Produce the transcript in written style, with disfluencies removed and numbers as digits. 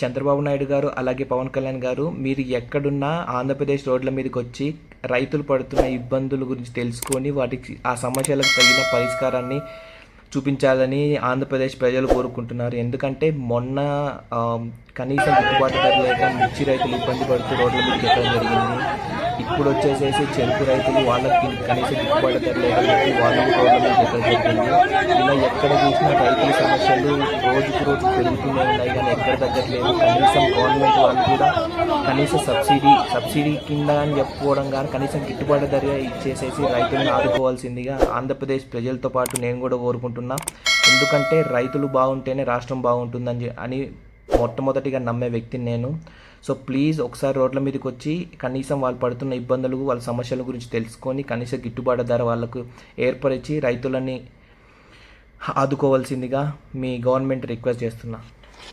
చంద్రబాబు నాయుడు గారు అలాగే పవన్ కళ్యాణ్ గారు మీరు ఎక్కడున్నా ఆంధ్రప్రదేశ్ రోడ్ల మీదకి వచ్చి రైతులు పడుతున్న ఇబ్బందుల గురించి తెలుసుకొని వాటికి ఆ సమస్యలకు తగిన పరిష్కారాన్ని చూపించాలని ఆంధ్రప్రదేశ్ ప్రజలు కోరుకుంటున్నారు. ఎందుకంటే మొన్న కనీసం గిట్టుబాటు ధర లేక మిర్చి రైతులు ఇబ్బంది పడుతూ రోడ్ల మీదకి ఎక్కడం జరిగింది. ఇప్పుడు వచ్చేసేసి చెరుకు రైతులు వాళ్ళకి కనీసం గిట్టుబాటు ధర లేక వాళ్ళు రోడ్ల మీదకి ఎక్కడం జరిగింది. ఇలా ఎక్కడ చూసినా రైతుల సమస్యలు రోజుకు రోజు పెరుగుతూనే ఉన్నాయి, కానీ ఎక్కడ తగ్గట్లేదు. కనీసం గవర్నమెంట్ వాళ్ళు కూడా కనీసం సబ్సిడీ కింద అని చెప్పుకోవడం కానీ కనీసం గిట్టుబాటు ధర ఇచ్చేసేసి రైతులను ఆదుకోవాల్సిందిగా ఆంధ్రప్రదేశ్ ప్రజలతో పాటు నేను కూడా కోరుకుంటున్నా. ఎందుకంటే రైతులు బాగుంటేనే రాష్ట్రం బాగుంటుందని అని మొట్టమొదటిగా నమ్మే వ్యక్తిని నేను. సో ప్లీజ్ ఒకసారి రోడ్ల మీదకి వచ్చి కనీసం వాళ్ళు పడుతున్న ఇబ్బందులు వాళ్ళ సమస్యల గురించి తెలుసుకొని కనీసం గిట్టుబాటు ధర వాళ్ళకు ఏర్పరిచి రైతులని ఆదుకోవాల్సిందిగా మీ గవర్నమెంట్ రిక్వెస్ట్ చేస్తున్నా.